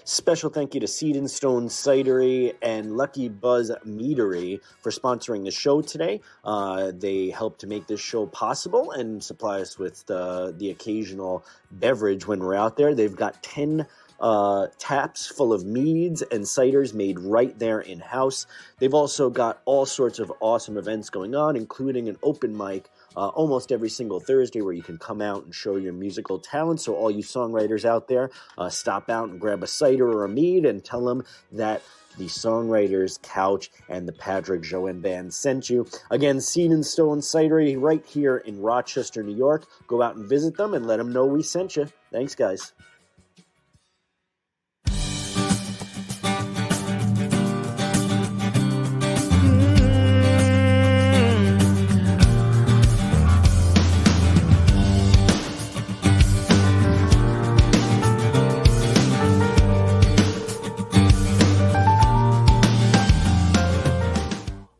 Special thank you to Seed and Stone Cidery and Lucky Buzz Meadery for sponsoring the show today. They help to make this show possible and supply us with the occasional beverage when we're out there. They've got 10 taps full of meads and ciders made right there in-house. They've also got all sorts of awesome events going on, including an open mic almost every single Thursday where you can come out and show your musical talent. So all you songwriters out there, stop out and grab a cider or a mead and tell them that the SongWriters Couch and the Patrick Joanne Band sent you. Again, Seed and Stone Cidery right here in Rochester, New York. Go out and visit them and let them know we sent you. Thanks, guys.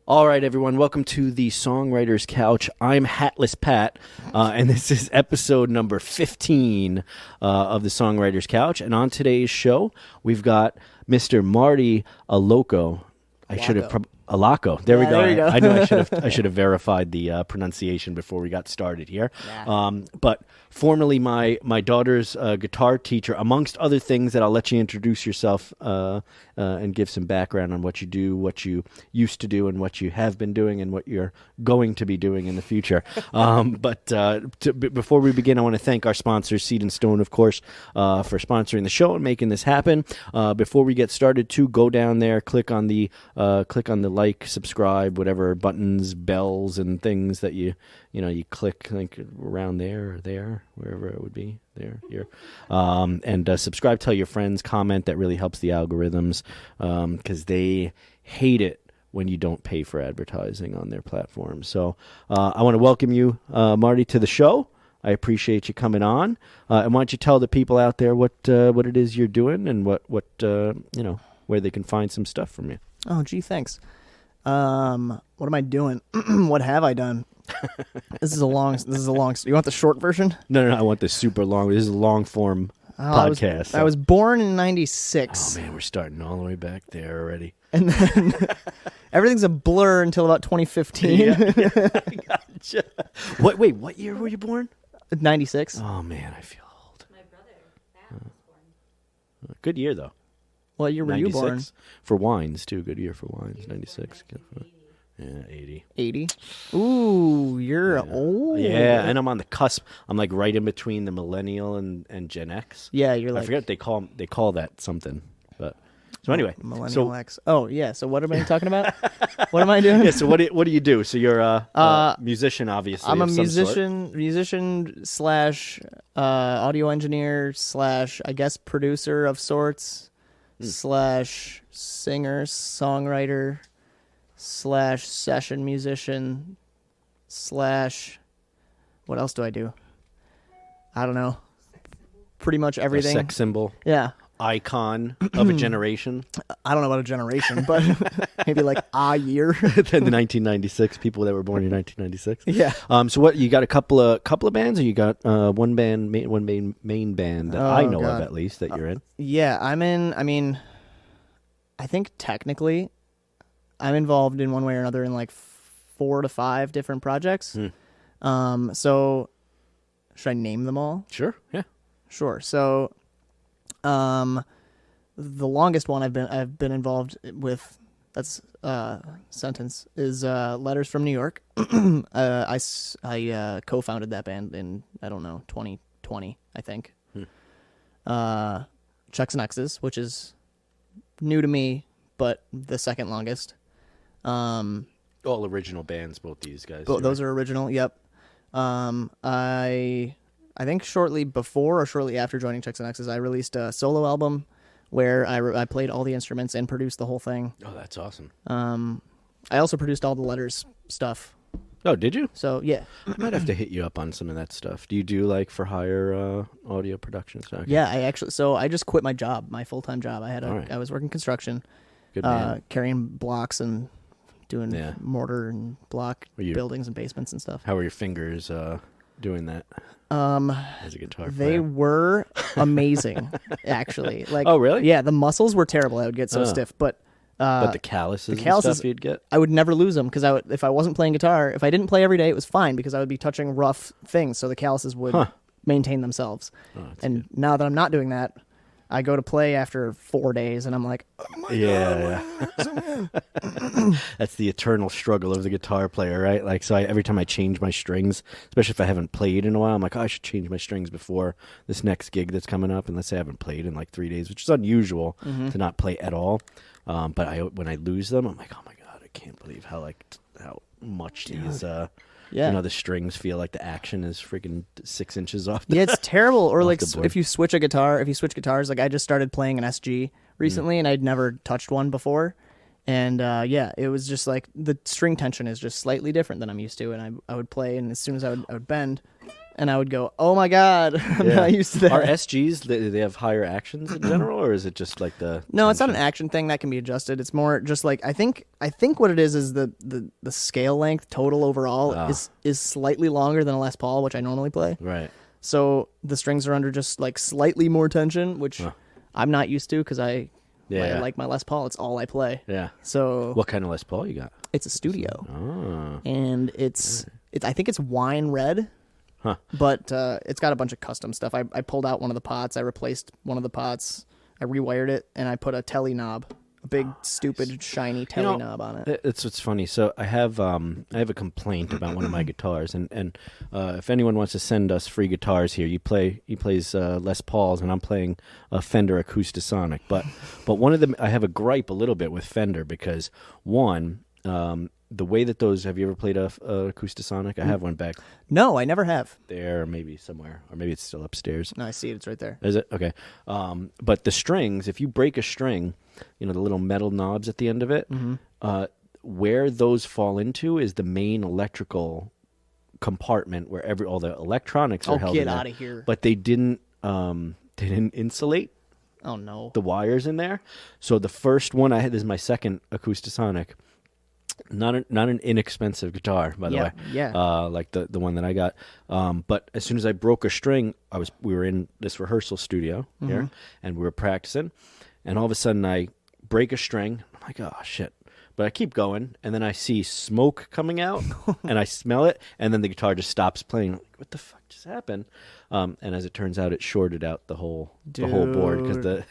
All right, everyone, welcome to the SongWriters Couch. I'm Hatless Pat, and this is episode number 15 of the SongWriters Couch. And on today's show, we've got Mr. Marty Allocco. Allocco. There we go. There you go. I knew I should have verified the pronunciation before we got started here. Yeah. But formerly my daughter's guitar teacher, amongst other things that I'll let you introduce yourself and give some background on what you do, what you used to do, and what you have been doing, and what you're going to be doing in the future. Before we begin, I want to thank our sponsors, Seed and Stone, of course, for sponsoring the show and making this happen. Before we get started, too, go down there, click on the like, subscribe, whatever buttons, bells, and things that you click like around there or there, wherever it would be, there, here. And subscribe, tell your friends, comment. That really helps the algorithms because they hate it when you don't pay for advertising on their platform. So I want to welcome you, Marty, to the show. I appreciate you coming on. And why don't you tell the people out there what it is you're doing and what where they can find some stuff from you. Oh, gee, thanks. What am I doing? What have I done? This is a long. You want the short version? No. I want the super long. This is a long form podcast. I was born in '96. Oh man, we're starting all the way back there already. And then everything's a blur until about 2015. Yeah, I gotcha. What year were you born? 96. Oh man, I feel old. My brother, Matt, was born. Good year though. What year were you born? For wines too. Good year for wines. 96. Yeah, 80. 80. Ooh, you're old. Yeah, and I'm on the cusp. I'm like right in between the millennial and Gen X. Yeah, you're like. I forget they call that something. But so anyway, Millennial X. Oh yeah. So what am I talking about? What am I doing? Yeah. So what do you do? So you're a musician, obviously. I'm a musician slash audio engineer slash I guess producer of sorts slash singer songwriter slash session musician slash what else do I do? I don't know. Pretty much everything. A sex symbol. Yeah. Icon of a generation. I don't know about a generation, but maybe like a year. Then the 1996 people that were born in 1996. Yeah. So what? You got a couple of bands, or you got one main band that I know of at least that you're in? Yeah, I'm in. I mean, I think technically, I'm involved in one way or another in like 4 to 5 different projects. So should I name them all? Sure. Yeah. Sure. So. The longest one I've been involved with, that's sentence, is Letters from New York. I co-founded that band in, I don't know, 2020, I think. Checks and X's, which is new to me, but the second longest. All original bands, both these guys. Those are original, yep. I think shortly before or shortly after joining Checks and X's, I released a solo album where I played all the instruments and produced the whole thing. Oh, that's awesome. I also produced all the Letters stuff. Oh, did you? So, yeah. I might have to hit you up on some of that stuff. Do you do like for hire audio production stuff? Yeah, I just quit my job, my full-time job. I was working construction, good man. Carrying blocks and doing mortar and block buildings and basements and stuff. How are your fingers doing that? As a guitar They player? were amazing, actually. Like, Oh, really? Yeah, the muscles were terrible. I would get so stiff, but But the calluses, and calluses- stuff you'd get? I would never lose them because if I wasn't playing guitar, if I didn't play every day, it was fine because I would be touching rough things, so the calluses would maintain themselves. And now that I'm not doing that, I go to play after 4 days, and I'm like, oh my Yeah. That's the eternal struggle of the guitar player, right? Like, so every time I change my strings, especially if I haven't played in a while, I'm like, oh, I should change my strings before this next gig that's coming up. And let's say I haven't played in like 3 days, which is unusual to not play at all. But when I lose them, I'm like, oh my God, I can't believe how much these, the strings feel like the action is freaking 6 inches off. Yeah, it's terrible. Or like the board. if you switch guitars, like I just started playing an SG recently, and I'd never touched one before. And it was just like the string tension is just slightly different than I'm used to. And I would play, and as soon as I would bend, and I would go, oh my God, I'm not used to that. Are SGs, they have higher actions in general, or is it just like the... No, it's not an action thing that can be adjusted. It's more just like I think what it is the scale length total overall is slightly longer than a Les Paul, which I normally play. Right. So the strings are under just like slightly more tension, which I'm not used to because I like my Les Paul. It's all I play. Yeah. So What kind of Les Paul you got? it's a studio, Oh. and it's I think it's wine red. Huh. But it's got a bunch of custom stuff. I pulled out one of the pots. I replaced one of the pots. I rewired it, and I put a telly knob, a big, stupid, shiny telly knob on it. It's what's funny. So I have a complaint about one of my guitars, and if anyone wants to send us free guitars here, he plays Les Pauls, and I'm playing a Fender Acoustasonic. But one of them, I have a gripe a little bit with Fender because one. The way that those, have you ever played a Acoustasonic? I have one back No, I never have. there, maybe somewhere, or maybe it's still upstairs. No, I see it. It's right there. Is it? Okay. But the strings, if you break a string, the little metal knobs at the end of it, where those fall into is the main electrical compartment where all the electronics are held get in there. out of here. But they didn't insulate Oh, no. the wires in there. So the first one I had, this is my second Acoustasonic. Not an inexpensive guitar, by the way. Yeah. Like the one that I got. But as soon as I broke a string, we were in this rehearsal studio here, and we were practicing, and all of a sudden I break a string. I'm like, oh shit! But I keep going, and then I see smoke coming out, and I smell it, and then the guitar just stops playing. I'm like, what the fuck just happened? And as it turns out, it shorted out the whole board because the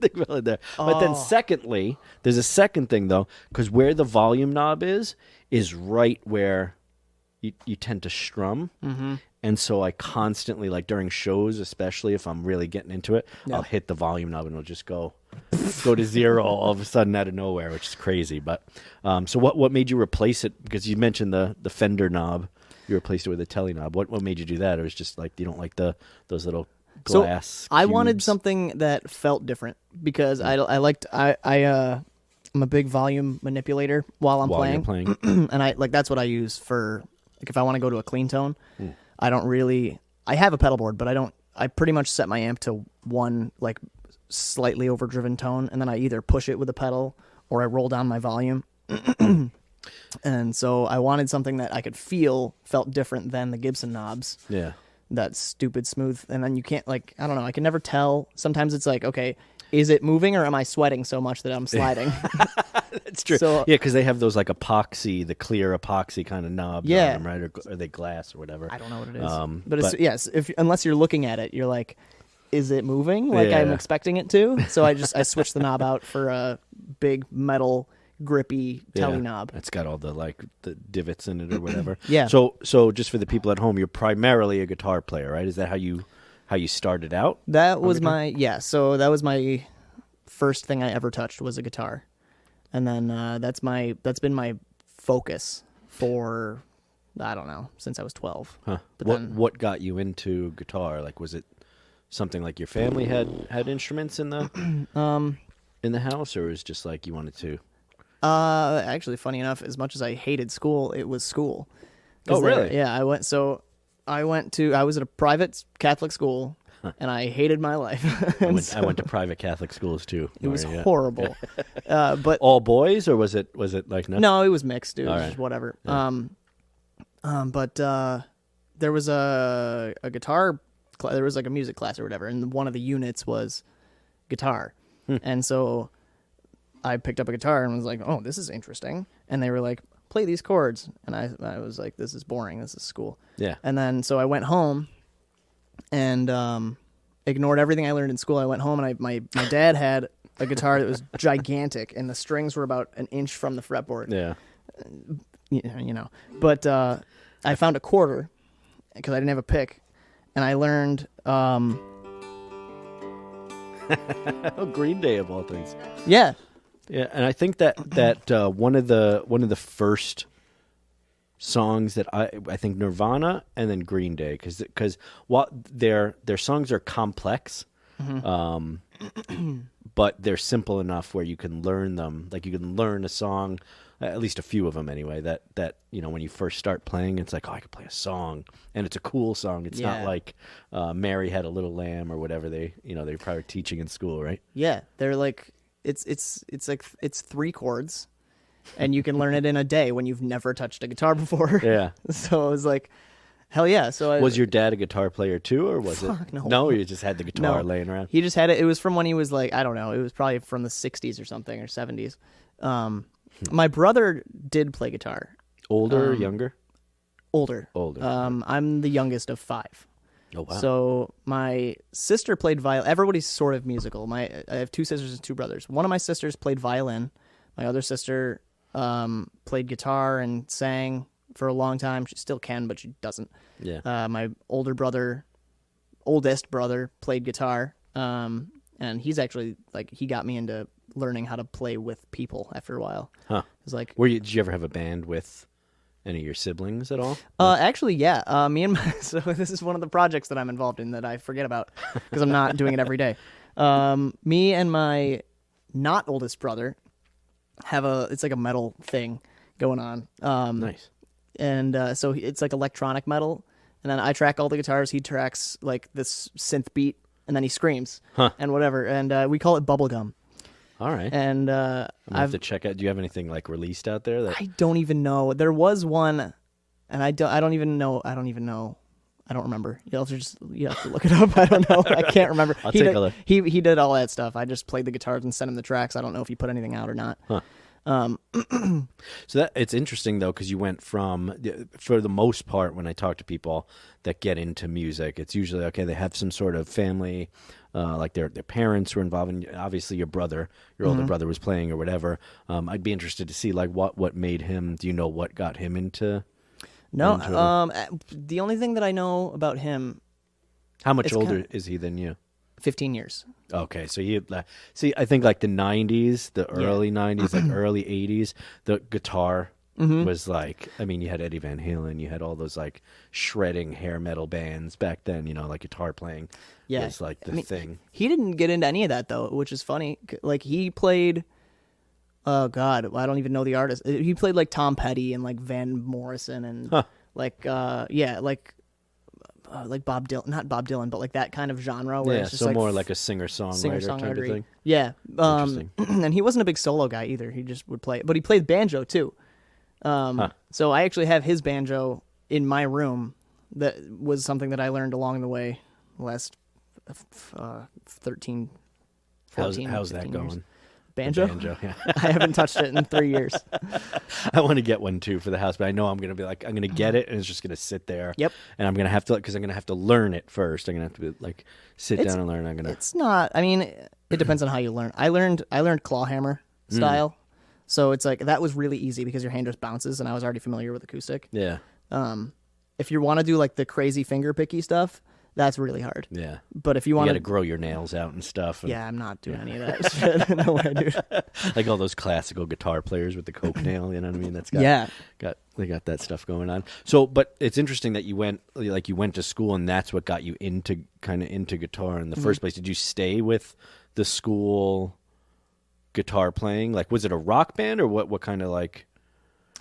thing fell in there. But then secondly, there's a second thing though, because where the volume knob is right where you tend to strum. And so I constantly, like during shows, especially if I'm really getting into it, I'll hit the volume knob and it'll just go to zero all of a sudden out of nowhere, which is crazy. But so what made you replace it? Because you mentioned the Fender knob. You replaced it with a telly knob. What made you do that? It was just like you don't like those little glass. So I wanted cubes? something that felt different because I'm a big volume manipulator while I'm While you're playing, playing. and that's what I use for like if I want to go to a clean tone. I don't really. I have a pedal board, but I pretty much set my amp to one like slightly overdriven tone, and then I either push it with a pedal or I roll down my volume. And so I wanted something that I could felt different than the Gibson knobs. Yeah. That stupid smooth. And then you can't I don't know, I can never tell. Sometimes it's like, okay, is it moving or am I sweating so much that I'm sliding? That's true. So, yeah, because they have those like epoxy, the clear epoxy kind of knobs on them, right? Or are they glass or whatever? I don't know what it is. But it's, unless you're looking at it, you're like, is it moving like I'm expecting it to? So I switched the knob out for a big metal grippy telly knob. It's got all the the divots in it or whatever. Yeah. So just for the people at home, you're primarily a guitar player, right? Is that how you started out? That was so that was my first thing I ever touched was a guitar. And then that's been my focus for I don't know, since I was 12. Huh. But what got you into guitar? Like was it something like your family had instruments in the in the house, or was it just like you wanted to? Actually, funny enough, as much as I hated school, it was school. Oh, really? I was at a private Catholic school, and I hated my life. I went to private Catholic schools too. It was horrible. But all boys, or was it like no? No, it was mixed. It was All right. just whatever. Yeah. But there was a guitar there was like a music class or whatever, and one of the units was guitar. And so I picked up a guitar and was like, oh, this is interesting. And they were like, play these chords. And I was like, this is boring. This is school. Yeah. And then so I went home and ignored everything I learned in school. I went home and my dad had a guitar that was gigantic and the strings were about an inch from the fretboard. Yeah. You know. But I found a quarter because I didn't have a pick. And I learned... Green Day of all things. Yeah. Yeah, and I think that one of the first songs that I think Nirvana and then Green Day because while their songs are complex, but they're simple enough where you can learn them. Like you can learn a song, at least a few of them anyway. That when you first start playing, it's like, oh, I could play a song, and it's a cool song. It's not like Mary Had a Little Lamb or whatever they're probably teaching in school, right? Yeah, they're like it's like it's 3 chords, and you can learn it in a day when you've never touched a guitar before. Yeah. So I was like, hell yeah. So was your dad a guitar player too, or was it? No. No, you just had the guitar No. laying around. He just had it. It was from when he was like, I don't know. It was probably from the 60s or something, or 70s. My brother did play guitar. Older or younger? Older. Older. I'm the youngest of 5. Oh wow. So my sister played violin. Everybody's sort of musical. I have 2 sisters and 2 brothers. One of my sisters played violin. My other sister played guitar and sang for a long time. She still can, but she doesn't. Yeah. My oldest brother played guitar. And he's actually he got me into learning how to play with people after a while. Huh. It's like, Did you ever have a band with any of your siblings at all? actually, yeah. Me and so this is one of the projects that I'm involved in that I forget about because I'm not doing it every day. Me and my not oldest brother have it's like a metal thing going on. Nice. And so it's like electronic metal. And then I track all the guitars. He tracks like this synth beat, and then he screams and whatever. And we call it bubblegum. All right. And I'm gonna have to check out. Do you have anything released out there? I don't even know. There was one, and I don't even know. I don't remember. You have to look it up. I don't know. I can't remember. I'll take a look. He did all that stuff. I just played the guitars and sent him the tracks. I don't know if he put anything out or not. Huh. So it's interesting though, because you went from, for the most part, when I talk to people that get into music, it's usually they have some sort of family, like their parents were involved in. Obviously, your older brother was playing or whatever. I'd be interested to see what made him. Do you know what got him into? No. The only thing that I know about him. How much older is he than you? 15 years. Okay, so I think the 90s, the early 90s, early 80s, the guitar was you had Eddie Van Halen, you had all those shredding hair metal bands back then, guitar playing was the thing. He didn't get into any of that though, which is funny. He played, oh God, I don't even know the artist. He played Tom Petty and Van Morrison and Bob Dylan, not Bob Dylan, but that kind of genre where it's just more like a singer-songwriter type of thing. Yeah. And he wasn't a big solo guy either. He just would play, but he played banjo too. So I actually have his banjo in my room. That was something that I learned along the way the last 13, 14, how's that 15 going? years. Banjo? Yeah. I haven't touched it in 3 years. I want to get one too for the house, but I know I'm going to be I'm going to get it and it's just going to sit there. Yep. And I'm going to have to, because I'm going to have to learn it first. I'm going to have to sit down and learn. It's not, it depends on how you learn. I learned claw hammer style. So it's that was really easy because your hand just bounces and I was already familiar with acoustic. Yeah. If you want to do the crazy finger picky stuff, that's really hard. Yeah. But if you want to grow your nails out and stuff. And, yeah, I'm not doing any of that shit. No way, dude. All those classical guitar players with the coke nail, you know what I mean? That's they got that stuff going on. So, but it's interesting that you went to school and that's what got you into guitar in the first place. Did you stay with the school guitar playing? Was it a rock band or what kind of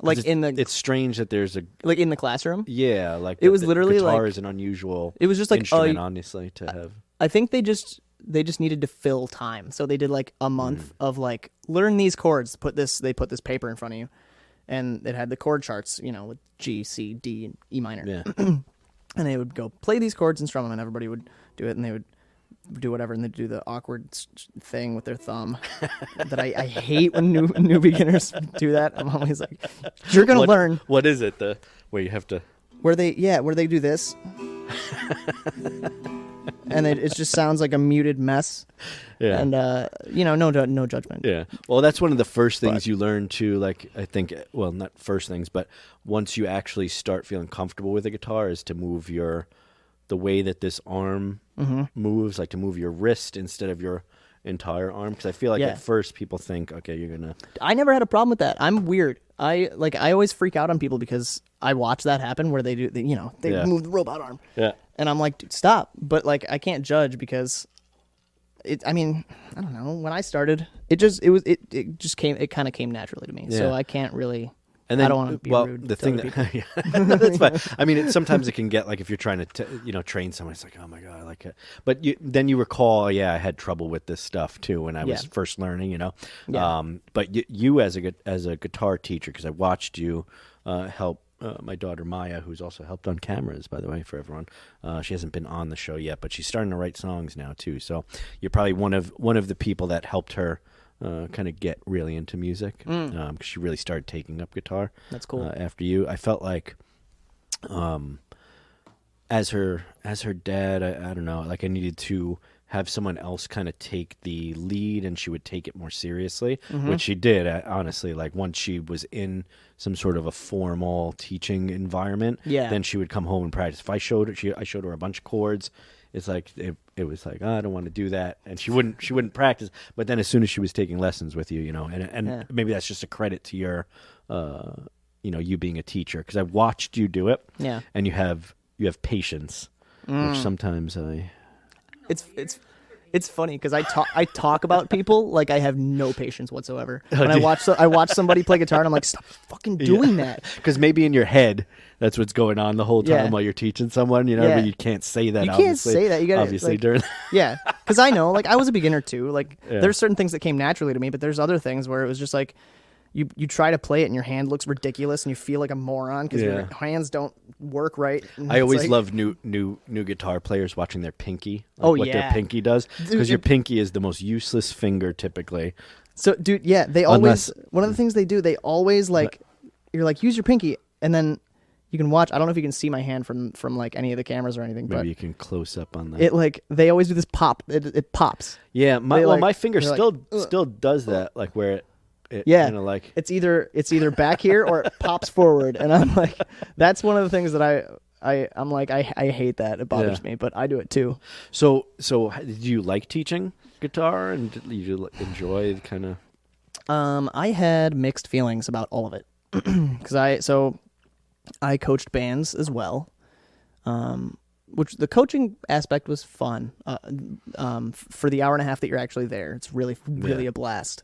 it's strange that there's a in the classroom. Yeah, it was literally guitar is an unusual. It was just instrument, honestly, to have. I think they just needed to fill time, so they did a month of learn these chords. They put this paper in front of you, and it had the chord charts, with G, C, D, and E minor. Yeah. and they would go play these chords and strum them, and everybody would do it, and they would do whatever, and they'd do the awkward thing with their thumb that I hate when new beginners do that. I'm always like, you're gonna learn. What is it? Where you have to where they do this, and it just sounds like a muted mess. Yeah. And no judgment. Yeah. Well, that's one of the first things you learn to, like, I think, well, not first things, but once you actually start feeling comfortable with a guitar is to move the way that this arm moves, like to move your wrist instead of your entire arm. Because I feel like at first people think, okay, you're going to. I never had a problem with that. I'm weird. I always freak out on people because I watch that happen where they move the robot arm. Yeah. And I'm like, dude, stop. But like, I can't judge because I don't know. When I started, it kind of came naturally to me. Yeah. So I can't really. And then, I don't want to be rude. The thing that's fine. I mean, sometimes it can get like if you're trying to train someone, it's like, oh my god, I like it. But then you recall, I had trouble with this stuff too when I was first learning. Yeah. But you as a guitar teacher, because I watched you help my daughter Maya, who's also helped on cameras, by the way, for everyone. She hasn't been on the show yet, but she's starting to write songs now too. So you're probably one of the people that helped her. Kind of get really into music because she really started taking up guitar. That's cool. After you, I felt like, as her dad, I don't know, like I needed to have someone else kind of take the lead, and she would take it more seriously, which she did. Honestly, like once she was in some sort of a formal teaching environment, then she would come home and practice. If I showed her a bunch of chords. It's like it was like, oh, I don't want to do that, and she wouldn't practice. But then as soon as she was taking lessons with you, and maybe that's just a credit to your, you being a teacher, because I watched you do it, and you have patience, which sometimes It's funny because I talk about people like I have no patience whatsoever. When I watch somebody play guitar and I'm like, stop fucking doing that. Because maybe in your head that's what's going on the whole time while you're teaching someone, but you can't say that. You can't say that. You gotta obviously during. Yeah, because I know, like I was a beginner too. Like there's certain things that came naturally to me, but there's other things where it was just like. You try to play it and your hand looks ridiculous and you feel like a moron because your hands don't work right. I always love new guitar players watching their pinky. What their pinky does, because your pinky is the most useless finger typically. So, dude, they always one of the things they do. They always you're like use your pinky, and then you can watch. I don't know if you can see my hand from like any of the cameras or anything. Maybe but you can close up on that. It they always do this pop. It pops. Yeah, my finger still does that, like where. It's either back here or it pops forward, and I'm like, that's one of the things that I'm like I hate that. It bothers me, but I do it too. So did you like teaching guitar, and did you enjoy kind of? I had mixed feelings about all of it because I coached bands as well, which the coaching aspect was fun. For the hour and a half that you're actually there, it's really a blast.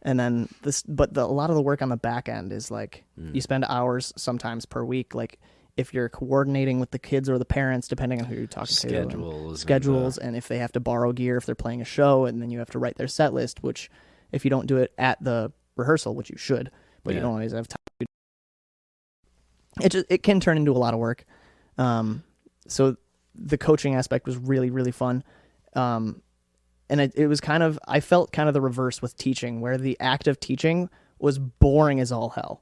And then a lot of the work on the back end is like you spend hours sometimes per week. Like if you're coordinating with the kids or the parents, depending on who you're talking to, schedules, and if they have to borrow gear if they're playing a show, and then you have to write their set list. Which, if you don't do it at the rehearsal, which you should, but you don't always have time. It can turn into a lot of work. So the coaching aspect was really, really fun. And it was I felt kind of the reverse with teaching, where the act of teaching was boring as all hell.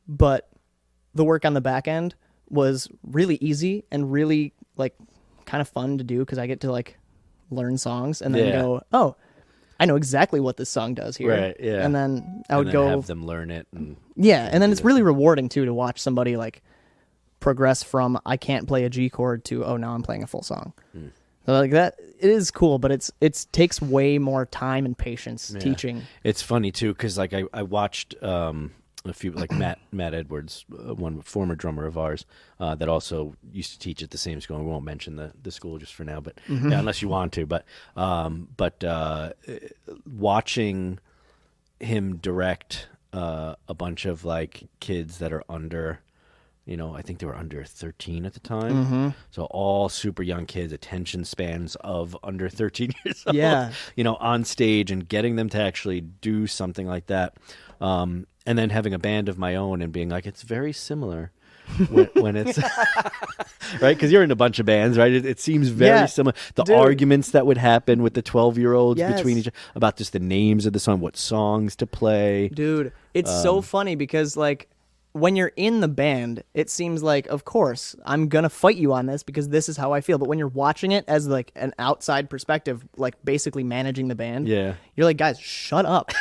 But the work on the back end was really easy and really kind of fun to do because I get to learn songs and then go, oh, I know exactly what this song does here. Right, yeah. And then I would go have them learn it. And then it's really rewarding too to watch somebody progress from I can't play a G chord to now I'm playing a full song. So that it is cool, but it takes way more time and patience teaching. It's funny too because I watched a few Matt Edwards, one former drummer of ours that also used to teach at the same school. We won't mention the school just for now, but unless you want to. But watching him direct a bunch of kids that are under. I think they were under 13 at the time. So all super young kids, attention spans of under 13 years old, on stage and getting them to actually do something like that. And then having a band of my own and being like, it's very similar. when it's right, because you're in a bunch of bands, right? It seems very similar. The arguments that would happen with the 12-year-olds between each about just the names of the song, what songs to play. Dude, it's so funny because like when you're in the band, it seems like, of course, I'm going to fight you on this because this is how I feel. But when you're watching it as like an outside perspective, like basically managing the band, you're like, guys, shut up.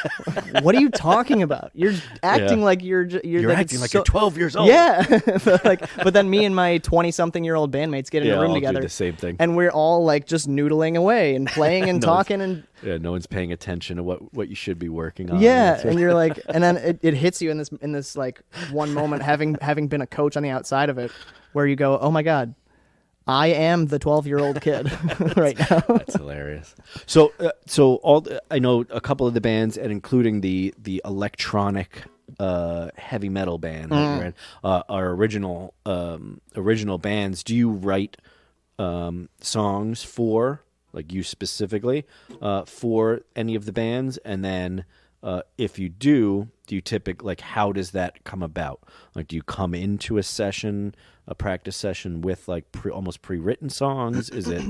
What are you talking about? You're acting like you're like, acting like you're 12 years old. Yeah. but then me and my 20-something-year-old bandmates get in a room all together. do the same thing. And we're all like just noodling away and playing and talking and no one's paying attention to what you should be working on. Yeah, and you're like, and then it hits you in this like one moment, having been a coach on the outside of it, where you go, oh my god, I am the 12-year-old kid right now. That's hilarious. So I know a couple of the bands, and including the electronic heavy metal band that you're in, are original bands. Do you write songs for? Like you specifically, for any of the bands? And then if you do you typically, like, how does that come about? Like, do you come into a practice session with like almost pre-written songs? Is it?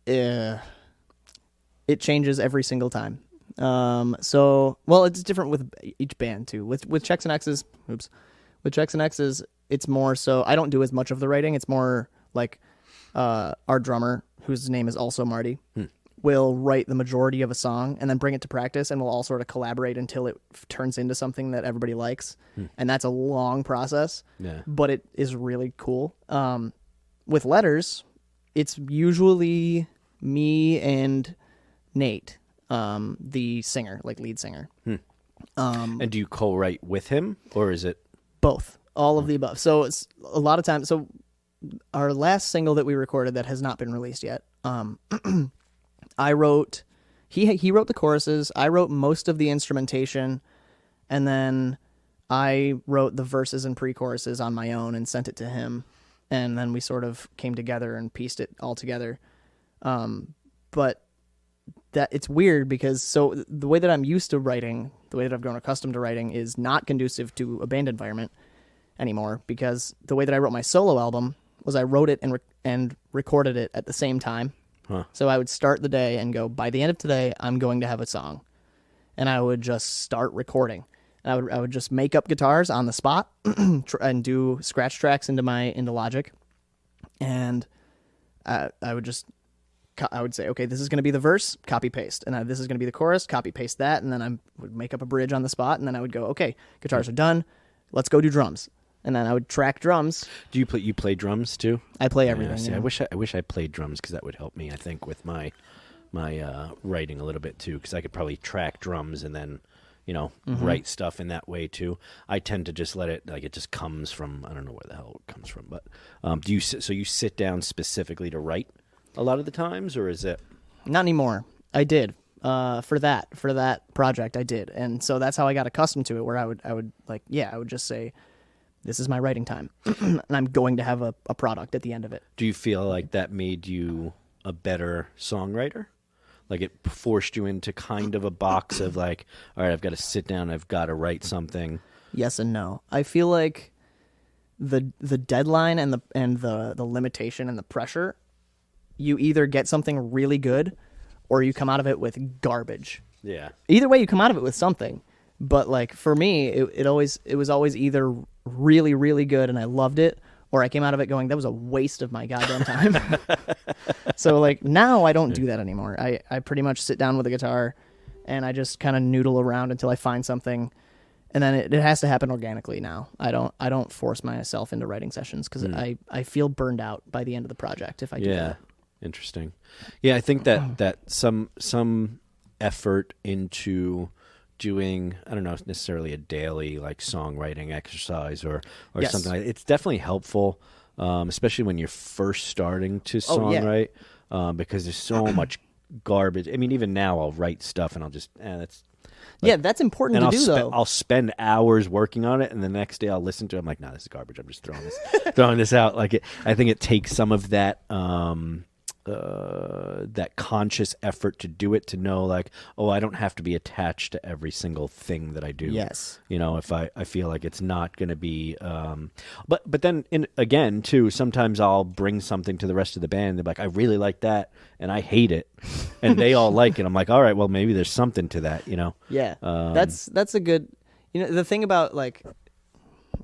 It changes every single time. So, well, it's different with each band too. With Checks and X's, with Checks and X's, it's more so I don't do as much of the writing. It's more like our drummer, whose name is also Marty, will write the majority of a song and then bring it to practice, and we'll all sort of collaborate until it turns into something that everybody likes. And that's a long process, but it is really cool. With Letters, it's usually me and Nate, the singer, like lead singer. And do you co-write with him, or is it both? All of the above. So it's a lot of times. So our last single that we recorded that has not been released yet, I wrote, he wrote the choruses, I wrote most of the instrumentation, and then I wrote the verses and pre-choruses on my own and sent it to him, and then we sort of came together and pieced it all together. But that it's weird because so the way that I'm used to writing, the way that I've grown accustomed to writing, is not conducive to a band environment anymore, because the way that I wrote my solo album was I wrote it and recorded it at the same time. So I would start the day and go, by the end of today, I'm going to have a song. And I would just start recording. And I would just make up guitars on the spot and do scratch tracks into Logic. And I would say, okay, this is going to be the verse, copy paste. And this is going to be the chorus, copy paste that. And then I would make up a bridge on the spot. And then I would go, okay, guitars are done. Let's go do drums. And then I would track drums. Do you play drums too? I play everything. See, yeah. I wish I played drums, because that would help me, I think, with my writing a little bit too, because I could probably track drums and then write stuff in that way too. I tend to just let it, like, it just comes from, I don't know where the hell it comes from, but do you sit down specifically to write a lot of the times, or is it? Not anymore. I did. For that project I did. And so that's how I got accustomed to it, where I would just say, this is my writing time, and I'm going to have a product at the end of it. Do you feel like that made you a better songwriter? Like it forced you into kind of a box of like, all right, I've got to sit down, I've got to write something. Yes and no. I feel like the deadline and the limitation and the pressure, you either get something really good or you come out of it with garbage. Yeah. Either way, you come out of it with something. But like for me, it was always either really, really good and I loved it, or I came out of it going, that was a waste of my goddamn time. So like now I don't do that anymore. I pretty much sit down with a guitar and I just kind of noodle around until I find something, and then it has to happen organically now. I don't force myself into writing sessions, because I feel burned out by the end of the project if I do that. Yeah, interesting. Yeah, I think that some effort into doing, I don't know, necessarily a daily like songwriting exercise or yes. something like that. It's definitely helpful, especially when you're first starting to songwrite, because there's so much garbage. I mean, even now I'll write stuff and I'll just, that's... Like, that's important to do, though. I'll spend hours working on it, and the next day I'll listen to it. I'm like, no, this is garbage. I'm just throwing this out. Like, I think it takes some of that that conscious effort to do it, to know like, oh, I don't have to be attached to every single thing that I do. Yes. You know, if I feel like it's not going to be, but then again too, sometimes I'll bring something to the rest of the band. They're like, I really like that, and I hate it, and they all like it. I'm like, all right, well maybe there's something to that, you know? Yeah. That's a good. You know, the thing about like,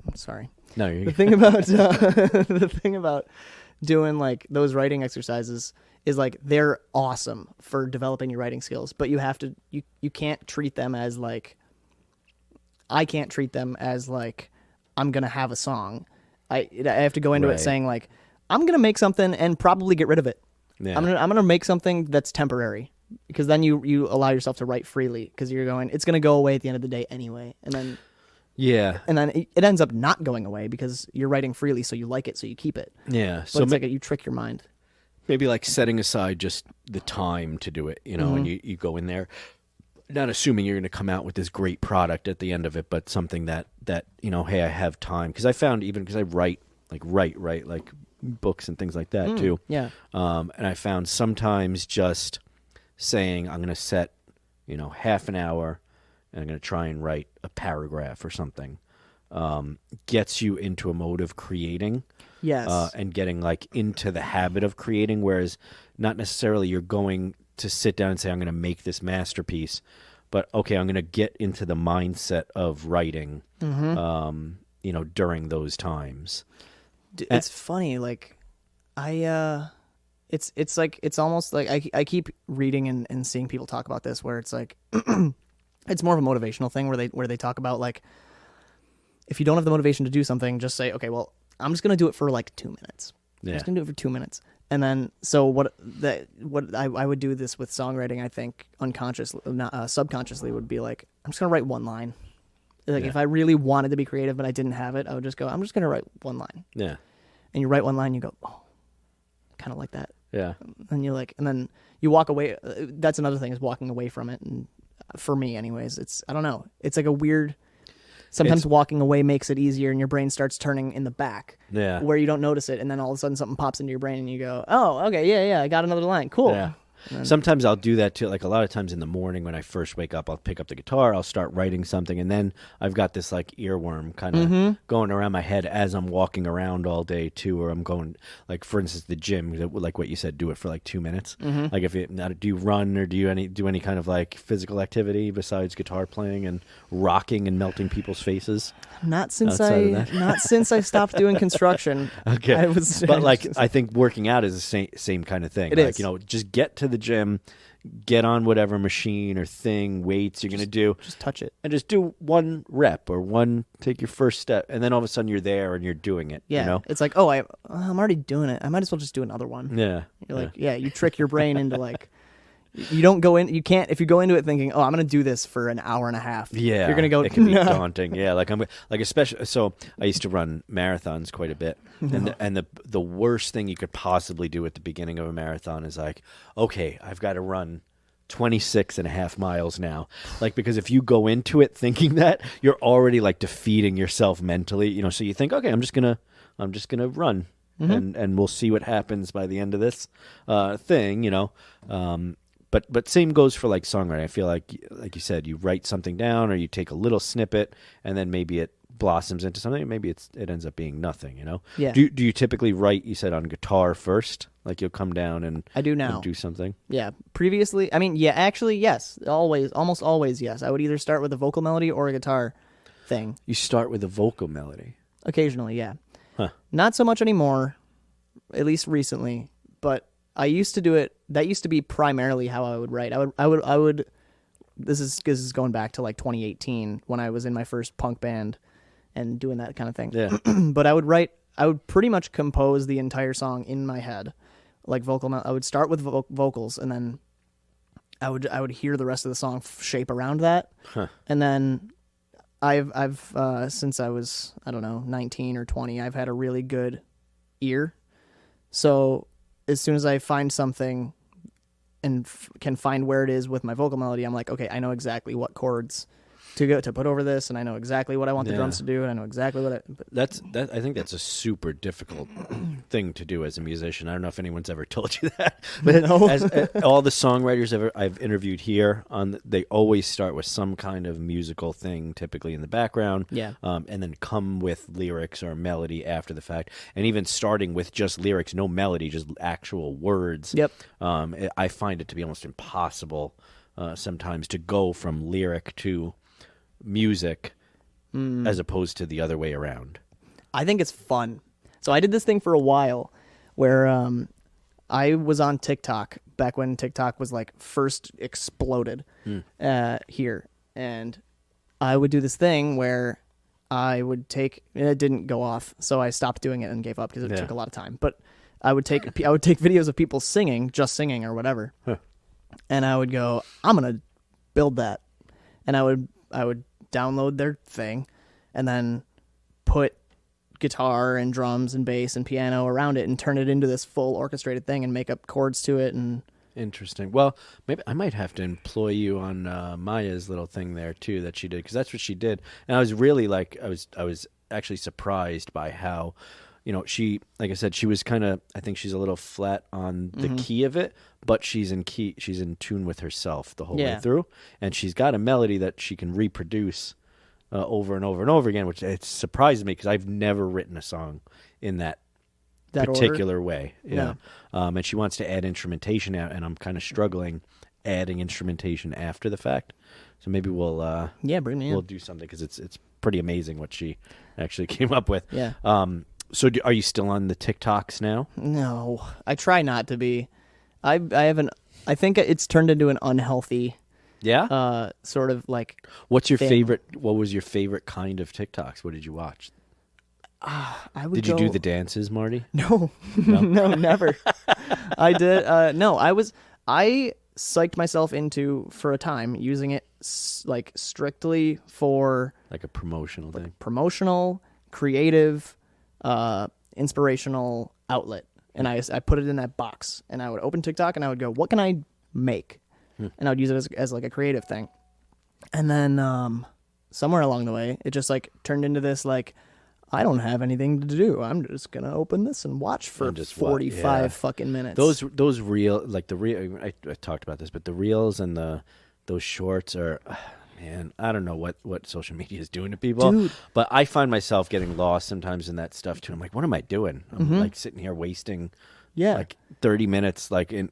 I'm sorry. No, you're The thing about the thing about doing like those writing exercises is like they're awesome for developing your writing skills, but you have to you can't treat them as like, I can't treat them as like I'm gonna have a song. I have to go into Right. it saying like I'm gonna make something and probably get rid of it. Yeah. I'm gonna make something that's temporary, because then you allow yourself to write freely, because you're going, it's gonna go away at the end of the day anyway, and then Yeah. it ends up not going away because you're writing freely, so you like it, so you keep it. Yeah. But So it's like you trick your mind. maybe like setting aside just the time to do it, you know, and you go in there, not assuming you're going to come out with this great product at the end of it, but something that, you know, hey, I have time. Because I found, even because I write like books and things like that too. Yeah. And I found sometimes just saying I'm going to set, you know, half an hour and I'm going to try and write a paragraph or something, gets you into a mode of creating. Yes. And getting like into the habit of creating, whereas not necessarily you're going to sit down and say, I'm going to make this masterpiece, but okay, I'm going to get into the mindset of writing, you know, during those times. It's funny, like it's like, it's almost like I keep reading and seeing people talk about this, where it's like it's more of a motivational thing, where they talk about like, if you don't have the motivation to do something, just say, okay, well, I'm just gonna do it for like 2 minutes. Yeah. I'm just gonna do it for 2 minutes. And then, so what I would do this with songwriting, I think unconsciously, subconsciously, would be like, I'm just gonna write one line. Like if I really wanted to be creative but I didn't have it, I would just go, I'm just gonna write one line. Yeah. And you write one line, you go, oh, kind of like that. Yeah. And you're like, and then you walk away. That's another thing, is walking away from it. And for me, anyways, it's, I don't know. It's like a weird. Sometimes walking away makes it easier, and your brain starts turning in the back, Yeah. where you don't notice it, and then all of a sudden something pops into your brain, and you go, "Oh, okay, yeah, I got another line, cool." Yeah. Sometimes I'll do that too. Like a lot of times in the morning when I first wake up, I'll pick up the guitar, I'll start writing something, and then I've got this like earworm kind of going around my head as I'm walking around all day too, or I'm going, like for instance, the gym, like what you said, do it for like 2 minutes. Like if you do you run or do you do any kind of like physical activity besides guitar playing and rocking and melting people's faces? Not since Outside of that. not since I stopped doing construction. Okay, but like just- I think working out is the same kind of thing. It Like is. you know, just get to the gym, get on whatever machine or thing, weights you're gonna do, just touch it. and just do one rep or take your first step, and then all of a sudden you're there and you're doing it. Yeah, you know? it's like, oh, I'm already doing it. I might as well just do another one. Yeah, You're like, yeah, you trick your brain into like, you don't go in, you can't, if you go into it thinking, oh, I'm going to do this for an hour and a half. Yeah, You're going to go, It can be no. daunting. Yeah, like I'm like especially. So I used to run marathons quite a bit, and the worst thing you could possibly do at the beginning of a marathon is like, okay, I've got to run 26 and a half miles now. Like, because if you go into it thinking that, you're already like defeating yourself mentally. You know, so you think, okay, I'm just gonna run, and we'll see what happens by the end of this thing. You know. But same goes for like songwriting. I feel like you said, you write something down or you take a little snippet and then maybe it blossoms into something. Maybe it ends up being nothing, you know? Yeah. Do you typically write, you said, on guitar first? Like you'll come down and I do now. and do something? Yeah. Previously, I mean, yeah, actually, yes. Almost always, yes. I would either start with a vocal melody or a guitar thing. You start with a vocal melody. Occasionally, yeah. Huh. Not so much anymore, at least recently, but I used to do it. That used to be primarily how I would write. I would. This is going back to like 2018 when I was in my first punk band and doing that kind of thing. Yeah. But I would pretty much compose the entire song in my head, like I would start with vocals, and then I would hear the rest of the song shape around that, and then I've since I was, I don't know, 19 or 20, I've had a really good ear, so as soon as I find something and can find where it is with my vocal melody, I'm like, okay, I know exactly what chords to put over this, and I know exactly what I want the drums to do, and I know exactly what I think that's a super difficult thing to do as a musician. I don't know if anyone's ever told you that, but No. All the songwriters I've interviewed here they always start with some kind of musical thing, typically in the background, and then come with lyrics or melody after the fact, and even starting with just lyrics, no melody, just actual words. Yep. I find it to be almost impossible sometimes to go from lyric to music as opposed to the other way around. I think it's fun. So I did this thing for a while where I was on TikTok back when TikTok was like first exploded here. And I would do this thing where I would take, it didn't go off, so I stopped doing it and gave up because it took a lot of time. But I would take videos of people singing, just singing or whatever. And I would go, I'm going to build that. And I would download their thing and then put guitar and drums and bass and piano around it and turn it into this full orchestrated thing and make up chords to it. And interesting. Well, maybe I might have to employ you on Maya's little thing there too that she did, because that's what she did. And I was really I was actually surprised by how, she, like I said, she was kind of, I think she's a little flat on the key of it, but she's in tune with herself the whole way through, and she's got a melody that she can reproduce over and over and over again, which it surprised me because I've never written a song in that particular way. Yeah. And she wants to add instrumentation out, and I'm kind of struggling adding instrumentation after the fact. So maybe we'll bring me in. we'll do something, because it's pretty amazing what she actually came up with. Yeah. So are you still on the TikToks now? No, I try not to be. I think it's turned into an unhealthy sort of like. What's your thing. favorite? What was your favorite kind of TikToks? What did you watch? Did you do the dances, Marty? No, no, never. I did. No, I psyched myself into for a time using it like strictly for like a promotional thing, promotional, creative, inspirational outlet. And I put it in that box, and I would open TikTok and I would go, what can I make? And I would use it as like a creative thing. And then somewhere along the way, it just like turned into this like, I don't have anything to do. I'm just gonna open this and watch for 45 fucking minutes. Those reel, like the real. I talked about this, but the reels and those shorts are, man. I don't know what social media is doing to people, Dude. But I find myself getting lost sometimes in that stuff too. I'm like, what am I doing? I'm like sitting here wasting, like 30 minutes, like on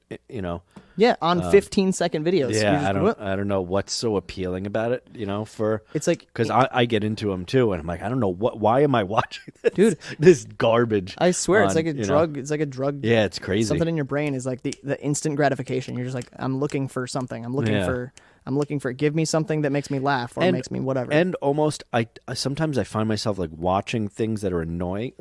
15-second videos. Yeah, I don't know what's so appealing about it, for it's like, because I get into them too, and I'm like, I don't know why am I watching this, dude, this garbage. I swear it's like a drug. It's like a drug. Yeah, it's crazy. Something in your brain is like the instant gratification. You're just like, I'm looking for something. I'm looking for give me something that makes me laugh or makes me whatever. And almost I sometimes I find myself like watching things that are annoy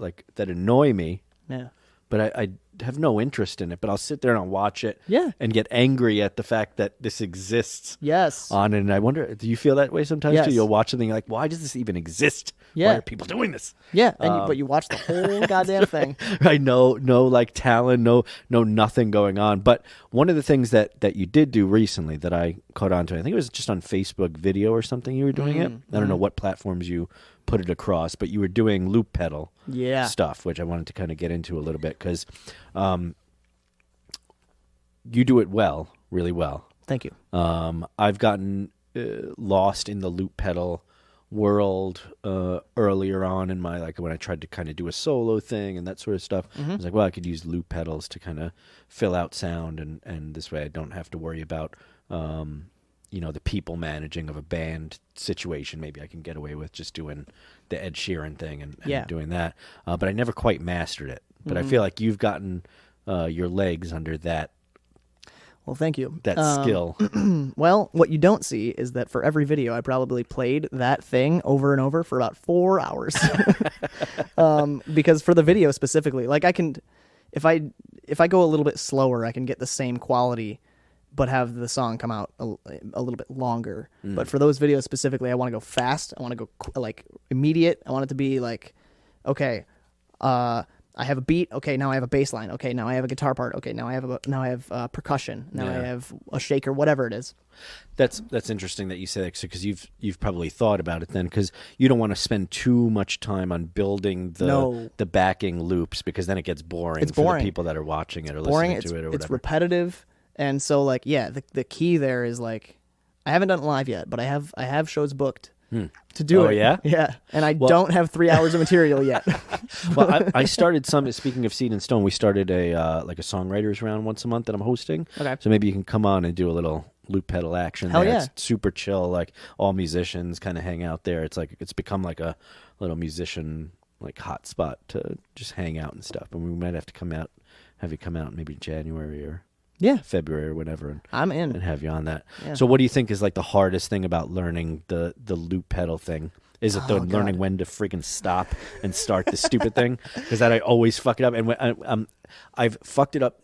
me. Yeah. But I have no interest in it, but I'll sit there and I'll watch it and get angry at the fact that this exists. Yes. On it. And I wonder, do you feel that way sometimes Yes. too? You'll watch something like, why does this even exist? Yeah. Why are people doing this? Yeah, but you watch the whole goddamn thing. I know, no like talent, no nothing going on. But one of the things that you did do recently that I caught on to, I think it was just on Facebook video or something you were doing it. I don't know what platforms you put it across, but you were doing loop pedal stuff, which I wanted to kind of get into a little bit because you do it really well. Thank you. I've gotten lost in the loop pedal world earlier on in my, like when I tried to kind of do a solo thing and that sort of stuff. I was like, well, I could use loop pedals to kind of fill out sound, and this way I don't have to worry about the people managing of a band situation. Maybe I can get away with just doing the Ed Sheeran thing and doing that. But I never quite mastered it. But I feel like you've gotten your legs under that. Well, thank you. That skill. Well, what you don't see is that for every video, I probably played that thing over and over for about 4 hours. Because for the video specifically, like I can, if I go a little bit slower, I can get the same quality, but have the song come out a little bit longer. But for those videos specifically, I want to go fast. I want to go like immediate. I want it to be like, okay, I have a beat. Okay, now I have a bass line. Okay, now I have a guitar part. Okay, now I have percussion. Now I have a shaker, whatever it is. That's interesting that you say that, because you've probably thought about it then, because you don't want to spend too much time on building the backing loops, because then it gets boring for the people that are watching it or listening to it or whatever. It's repetitive, and so like the key there is like I haven't done it live yet, but I have shows booked. To do it. Yeah? Yeah. And I don't have 3 hours of material yet. Well, I started speaking of Seed and Stone, we started a songwriters round once a month that I'm hosting. Okay. So maybe you can come on and do a little loop pedal action. Hell there. yeah. It's super chill, like all musicians kind of hang out there. It's like, it's become like a little musician like hot spot to just hang out and stuff. And we might have to have you come out maybe January or February or whatever. And, I'm in. And have you on that. Yeah. So what do you think is like the hardest thing about learning the loop pedal thing? Is it learning when to freaking stop and start the stupid thing? Because I always fuck it up. And I've fucked it up.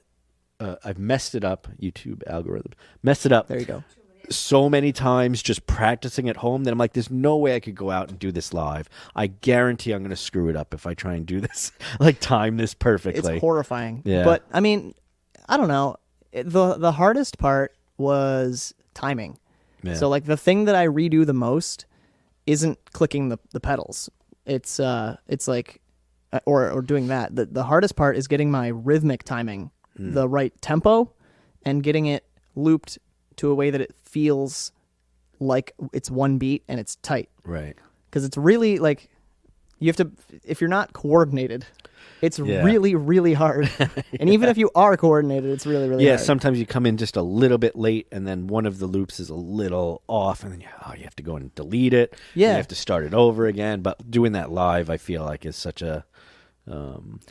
I've messed it up. YouTube algorithm. Messed it up. There you go. So many times just practicing at home that I'm like, there's no way I could go out and do this live. I guarantee I'm going to screw it up if I try and do this, like time this perfectly. It's horrifying. Yeah. But I mean, I don't know. The hardest part was timing. Yeah. So like the thing that I redo the most isn't clicking the pedals. It's like or doing that. The hardest part is getting my rhythmic timing, the right tempo, and getting it looped to a way that it feels like it's one beat and it's tight. Right. Because it's really like you have to, if you're not coordinated, it's really, really hard. And even if you are coordinated, it's really, really hard. Yeah, sometimes you come in just a little bit late, and then one of the loops is a little off, and then you have to go and delete it. Yeah. You have to start it over again. But doing that live, I feel like, is such a... I'm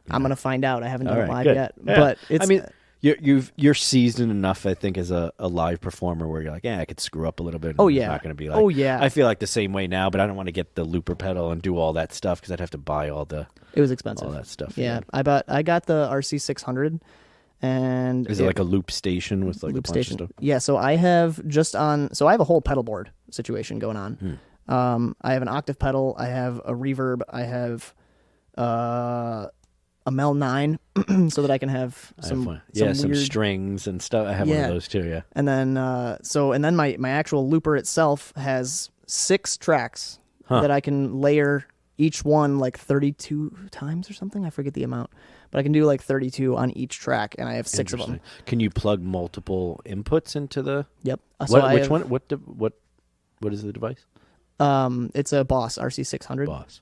going to find out. I haven't done All it right, live good. yet. Yeah. But it's... I mean, you're seasoned enough, I think, as a live performer where you're like, I could screw up a little bit. Oh, It's yeah. not going to be like... Oh, yeah. I feel like the same way now, but I don't want to get the looper pedal and do all that stuff because I'd have to buy all It was expensive. all that stuff. Yeah. I got the RC600, and... Is it like a loop station with like loop a bunch station? of stuff? Yeah, so I have I have a whole pedal board situation going on. I have an octave pedal, I have a reverb, I have a Mel 9 so that I can have some weird... strings and stuff. I have one of those too, yeah. And then my actual looper itself has 6 tracks that I can layer, each one like 32 times or something. I forget the amount, but I can do like 32 on each track, and I have 6 of them. Can you plug multiple inputs into the? Yep. Which one? What is the device? It's a Boss RC600. Boss.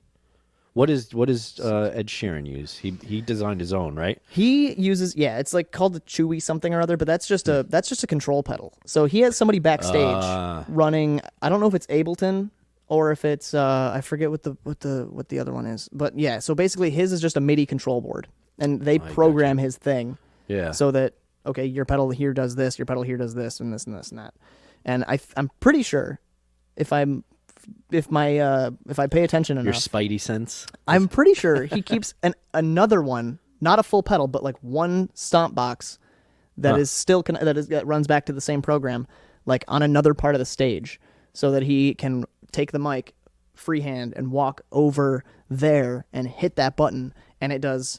What does Ed Sheeran use? He designed his own, right? He uses it's like called the Chewy something or other, but that's just a control pedal. So he has somebody backstage running. I don't know if it's Ableton or if it's I forget what the other one is. But yeah, so basically his is just a MIDI control board, and they program his thing. Yeah. So that your pedal here does this, your pedal here does this, and this and this and that. And I'm pretty sure if I pay attention enough, your spidey sense, I'm pretty sure he keeps another one, not a full pedal, but like one stomp box that is still that runs back to the same program, like on another part of the stage, so that he can take the mic freehand and walk over there and hit that button, and it does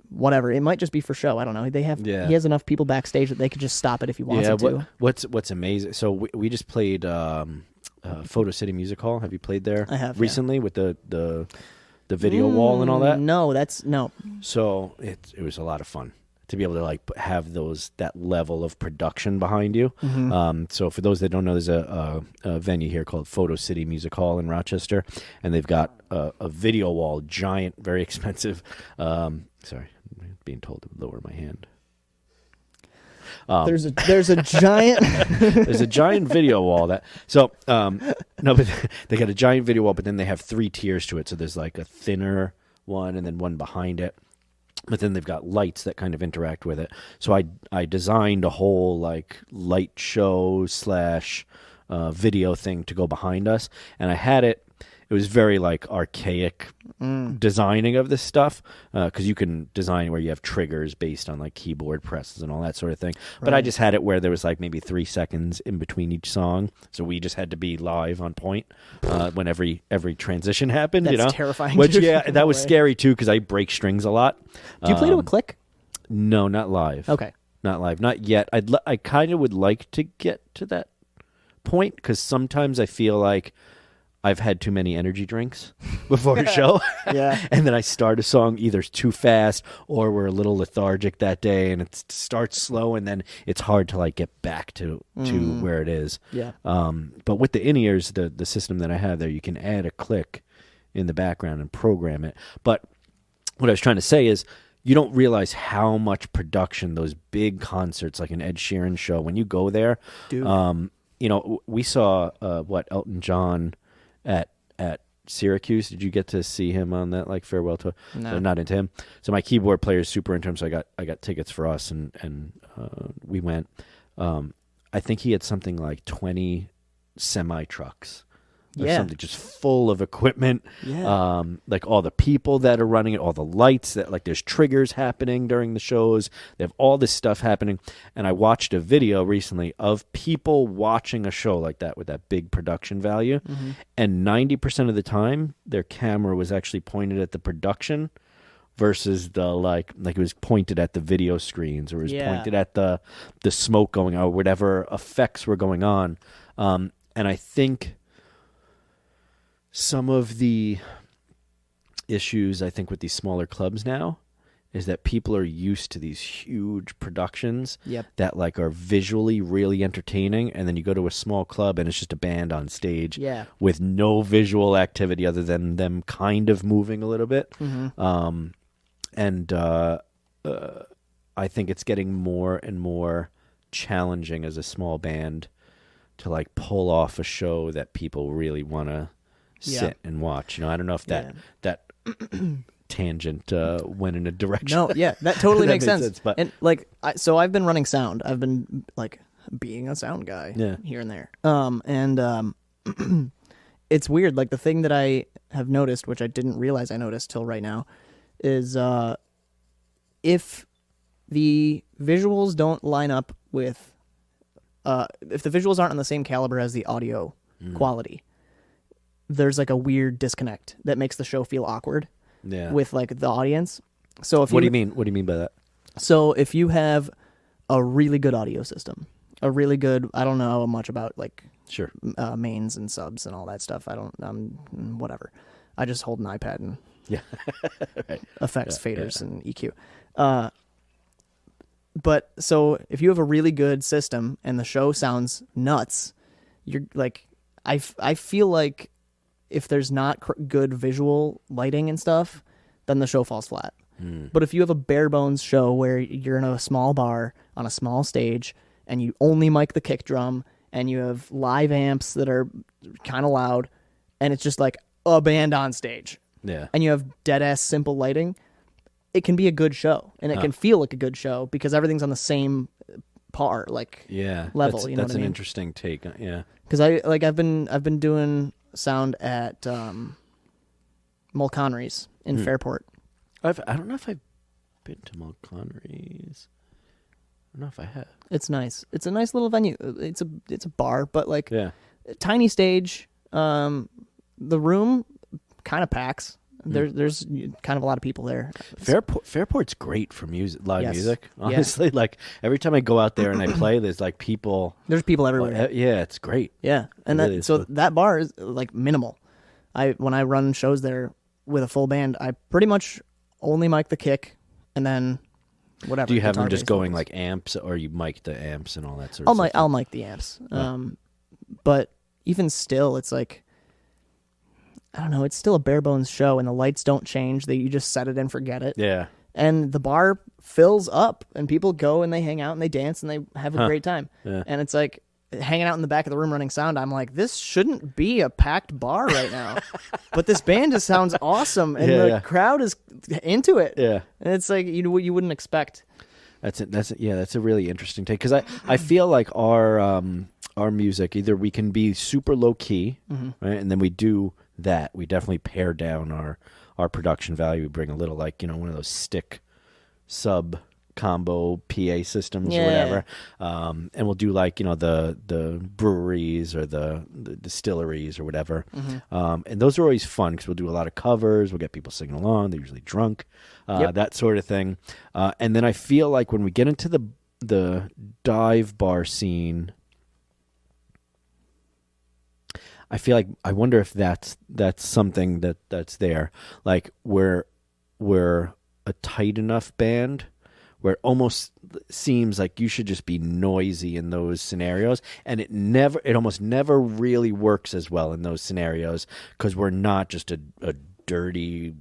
whatever. It might just be for show. I don't know. He has enough people backstage that they could just stop it if he wants to. What's amazing? So we just played. Photo City Music Hall. Have you played there? I have recently with the video wall and all that. No. So it was a lot of fun to be able to like have that level of production behind you. So for those that don't know, there's a venue here called Photo City Music Hall in Rochester, and they've got a video wall, giant, very expensive. Sorry, I'm being told to lower my hand. There's a giant there's a giant video wall but they got a giant video wall, but then they have 3 tiers to it. So there's like a thinner one and then one behind it, but then they've got lights that kind of interact with it. So I designed a whole like light show / video thing to go behind us, and I had it. it was very like archaic designing of this stuff, because you can design where you have triggers based on like keyboard presses and all that sort of thing. But I just had it where there was like maybe 3 seconds in between each song, so we just had to be live on point when every transition happened. That's you know, terrifying. Which dude. that was scary too, because I break strings a lot. Do you play to a click? No, not live. Okay. Not live, not yet. I kind of would like to get to that point, because sometimes I feel like I've had too many energy drinks before a show. Yeah. And then I start a song either too fast or we're a little lethargic that day, and it starts slow, and then it's hard to like get back to where it is. Yeah. But with the in-ears, the system that I have there, you can add a click in the background and program it. But what I was trying to say is, you don't realize how much production those big concerts, like an Ed Sheeran show, when you go there, Dude. you know, we saw Elton John at Syracuse. Did you get to see him on that like farewell tour? No. They're not into him. So my keyboard player is super into him. So I got tickets for us, and we went. I think he had something like 20 semi trucks. Or something just full of equipment. Yeah. Like all the people that are running it, all the lights that like there's triggers happening during the shows. They have all this stuff happening. And I watched a video recently of people watching a show like that with that big production value. Mm-hmm. And 90% of the time, their camera was actually pointed at the production versus the like it was pointed at the video screens, or it was pointed at the smoke going on, or whatever effects were going on. And I think some of the issues, I think, with these smaller clubs now is that people are used to these huge productions that like are visually really entertaining, and then you go to a small club and it's just a band on stage with no visual activity other than them kind of moving a little bit. Mm-hmm. I think it's getting more and more challenging as a small band to like pull off a show that people really want to sit and watch. You know, I don't know if that tangent went in a direction. No, yeah, that totally that makes sense. But and like, so I've been running sound. I've been like being a sound guy here and there. It's weird. Like the thing that I have noticed, which I didn't realize I noticed till right now, is if the visuals don't line up with, if the visuals aren't on the same caliber as the audio quality, there's like a weird disconnect that makes the show feel awkward with like the audience. So if what do you mean? What do you mean by that? So if you have a really good audio system, a really good, I don't know much about like mains and subs and all that stuff. I don't, whatever. I just hold an iPad and effects, faders, and EQ. But so if you have a really good system and the show sounds nuts, you're like, I feel like if there's not good visual lighting and stuff, then the show falls flat. But if you have a bare bones show where you're in a small bar on a small stage and you only mic the kick drum and you have live amps that are kind of loud and it's just like a band on stage, and you have dead ass simple lighting, it can be a good show, and it can feel like a good show because everything's on the same par, like level. That's, you know that's what I an mean? interesting take. Because I've been doing sound at Mulconry's in Fairport. I don't know if I've been to Mulconry's. I don't know if I have. It's nice. It's a nice little venue. It's a bar, but like tiny stage. The room kind of packs. There's kind of a lot of people there. Fairport's great for live music. Honestly, like every time I go out there and I play, there's like people. There's people everywhere. Yeah, it's great. Yeah, and really that bar is like minimal. When I run shows there with a full band, I pretty much only mic the kick, and then whatever. Do you have them guitar, just bass, going vocals. like amps, or you mic the amps and all that sort of stuff? I'll mic the amps. But even still, it's like, I don't know, it's still a bare bones show and the lights don't change. You just set it and forget it. Yeah. And the bar fills up and people go and they hang out and they dance and they have a great time. Yeah. And it's like hanging out in the back of the room running sound. I'm like, this shouldn't be a packed bar right now. But this band just sounds awesome and the crowd is into it. Yeah. And it's like you wouldn't expect. That's a really interesting take, because I feel like our music, either we can be super low key, right, and then we do that. We definitely pare down our production value. We bring a little, like, one of those stick sub combo PA systems or whatever, and we'll do like the breweries or the distilleries or whatever, and those are always fun because we'll do a lot of covers. We'll get people singing along. They're usually drunk, that sort of thing. And then I feel like when we get into the dive bar scene, I feel like I wonder if that's something that's there. Like we're a tight enough band where it almost seems like you should just be noisy in those scenarios, and it almost never really works as well in those scenarios because we're not just a dirty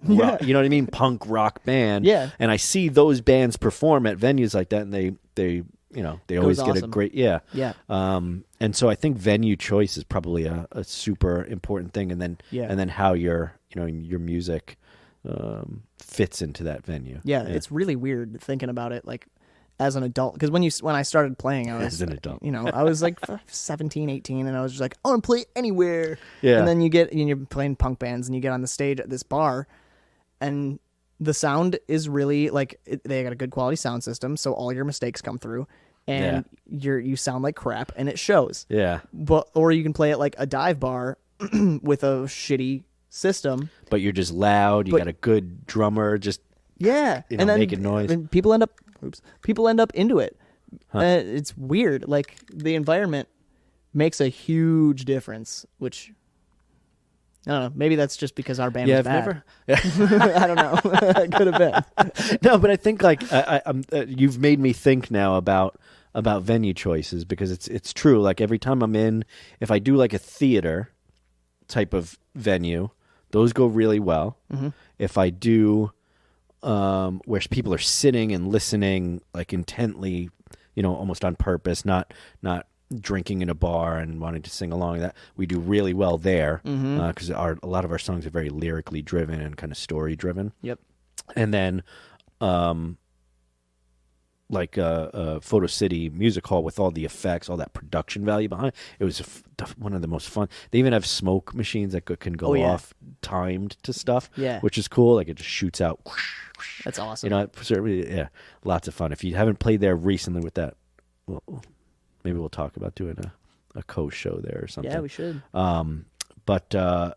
rock, you know what I mean, punk rock band. Yeah. And I see those bands perform at venues like that, and they always get a great and so I think venue choice is probably a super important thing, and then how your music fits into that venue. It's really weird thinking about it like as an adult, because when I started playing, I was as an adult, I was like 17, 18, and I was just like, I want to play anywhere. And then you're playing punk bands and you get on the stage at this bar, and the sound is really like they got a good quality sound system, so all your mistakes come through, and you sound like crap, and it shows. Or you can play at like a dive bar with a shitty system, but you're just loud. You got a good drummer, just and then making noise. And people end up into it. It's weird. Like the environment makes a huge difference. Which I don't know. Maybe that's just because our band was bad. I don't know. It could have been. No, but I think like you've made me think now about venue choices, because it's true. Like every time if I do like a theater type of venue, those go really well. If I do where people are sitting and listening like intently, almost on purpose, not drinking in a bar and wanting to sing along, that we do really well there, because a lot of our songs are very lyrically driven and kind of story driven. And then like Photo City Music Hall with all the effects, all that production value behind it. It was one of the most fun. They even have smoke machines that can go off timed to stuff, which is cool. Like it just shoots out. That's awesome. Lots of fun. If you haven't played there recently with that, well, maybe we'll talk about doing a co-show there or something. Yeah, we should. But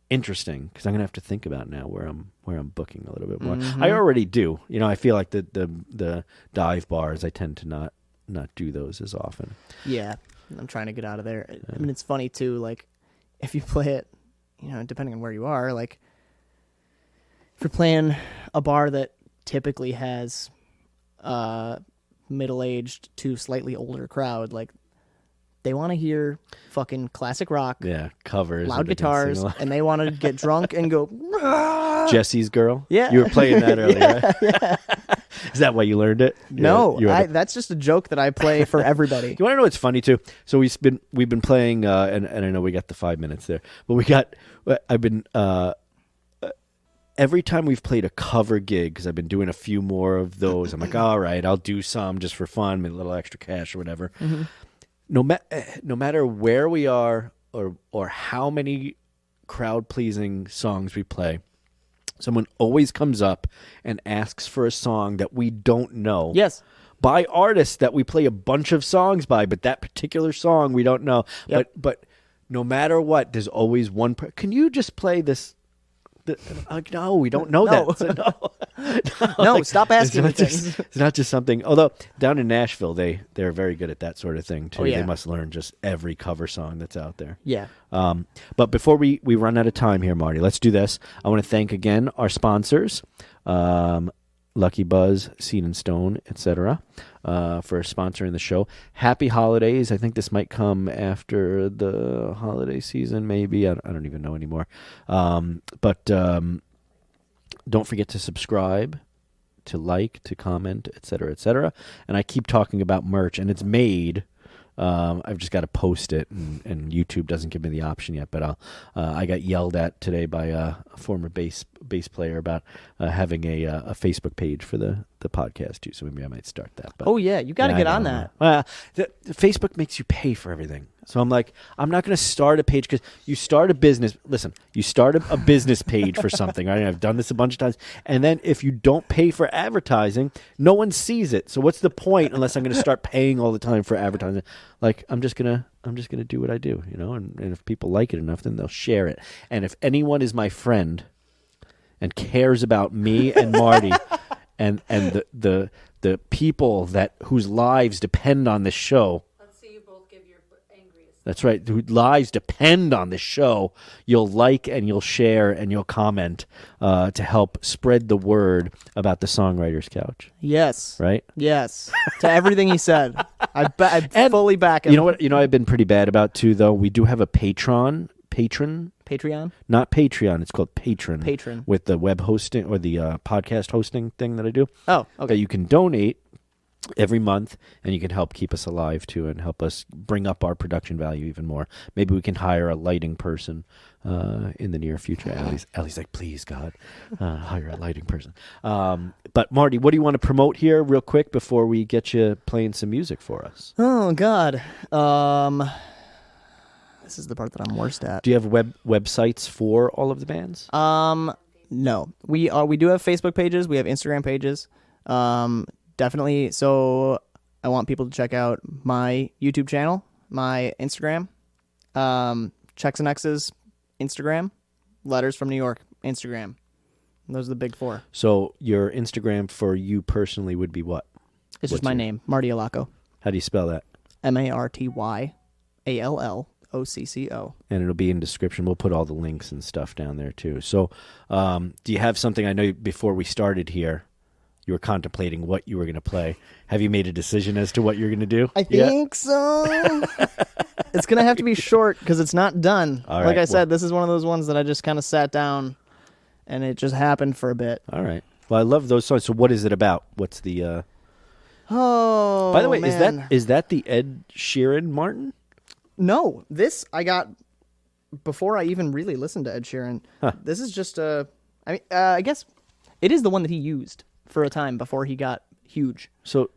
interesting, because I'm gonna have to think about now where I'm booking a little bit more. I already do. I feel like the dive bars, I tend to not do those as often. Yeah, I'm trying to get out of there. I mean, it's funny too. Like if you play it, depending on where you are, like if you're playing a bar that typically has middle-aged to slightly older crowd, like they want to hear fucking classic rock, covers, loud guitars, and they want to get drunk and go Jesse's Girl. Yeah, you were playing that earlier. Right? Is that why you learned it? No, that's just a joke that I play for everybody. You want to know what's funny too? So we've been playing, and I know we got the 5 minutes there, but I've been every time we've played a cover gig, because I've been doing a few more of those, I'm like, all right, I'll do some just for fun, maybe a little extra cash or whatever. No matter where we are or how many crowd-pleasing songs we play, someone always comes up and asks for a song that we don't know. Yes. By artists that we play a bunch of songs by, but that particular song we don't know. Yep. But no matter what, there's always one. Can you just play this? No, we don't know that. So, no, stop asking me things. It's not just something. Although down in Nashville, they're very good at that sort of thing too. Oh, yeah. They must learn just every cover song that's out there. Yeah. But before we run out of time here, Marty, let's do this. I want to thank again our sponsors, Lucky Buzz, Seed and Stone, etc., for sponsoring the show. Happy holidays. I think this might come after the holiday season, maybe. I don't even know anymore. But don't forget to subscribe, to like, to comment, etc., etc. And I keep talking about merch, and it's made. I've just got to post it, and YouTube doesn't give me the option yet. But I got yelled at today by a former bass player about having a Facebook page for the podcast too. So maybe I might start that. But, you got to get on that. The Facebook makes you pay for everything. So I'm like, I'm not going to start a page because you start a business. Listen, you start a business page for something, right? I've done this a bunch of times. And then if you don't pay for advertising, no one sees it. So what's the point unless I'm going to start paying all the time for advertising? Like, I'm just gonna do what I do, you know? And if people like it enough, then they'll share it. And if anyone is my friend and cares about me and Marty and the people whose lives depend on this show. Let's see you both give your angriest. That's right. Whose lives depend on this show. You'll like and you'll share and you'll comment to help spread the word about the Songwriters Couch. Yes. Right? Yes. To everything he said. I fully back him. You know what? You know I've been pretty bad about too, though. We do have a patron, Patreon? not Patreon. It's called Patron. Patron. With the web hosting or the podcast hosting thing that I do. Oh, okay. That you can donate every month, and you can help keep us alive too, and help us bring up our production value even more. Maybe we can hire a lighting person in the near future. Allie's like, please, God, hire a lighting person. But Marty, what do you want to promote here, real quick, before we get you playing some music for us? Oh God. This is the part that I'm worst at. Do you have websites for all of the bands? No. We do have Facebook pages. We have Instagram pages. Definitely. So I want people to check out my YouTube channel, my Instagram, Checks and X's Instagram, Letters from New York Instagram. Those are the big four. So your Instagram for you personally would be what? It's just my name, Marty Allocco. How do you spell that? MartyAllocco. And it'll be in description. We'll put all the links and stuff down there too. So do you have something? I know before we started here, you were contemplating what you were going to play. Have you made a decision as to what you're going to do? I think so. It's going to have to be short because it's not done. All like right, I said, this is one of those ones that I just kind of sat down and it just happened for a bit. All right. Well, I love those songs. So what is it about? What's the... Oh, By the way, man. is that the Ed Sheeran Martin? No, this I got before I even really listened to Ed Sheeran. Huh. This is just I guess it is the one that he used for a time before he got huge. So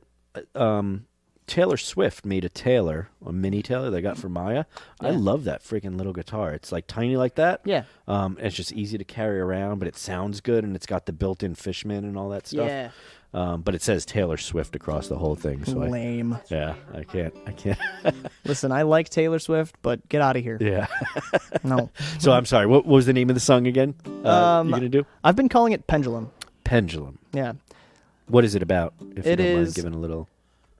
Taylor Swift made a mini Taylor they got for Maya. Yeah. I love that freaking little guitar. It's like tiny like that. Yeah. And it's just easy to carry around, but it sounds good, and it's got the built-in Fishman and all that stuff. Yeah. But it says Taylor Swift across the whole thing. So Lame. I can't. Listen, I like Taylor Swift, but get out of here. Yeah. No. So I'm sorry. What was the name of the song again? You gonna do I've been calling it Pendulum. Pendulum. Yeah. What is it about? If you It don't mind is- giving a little.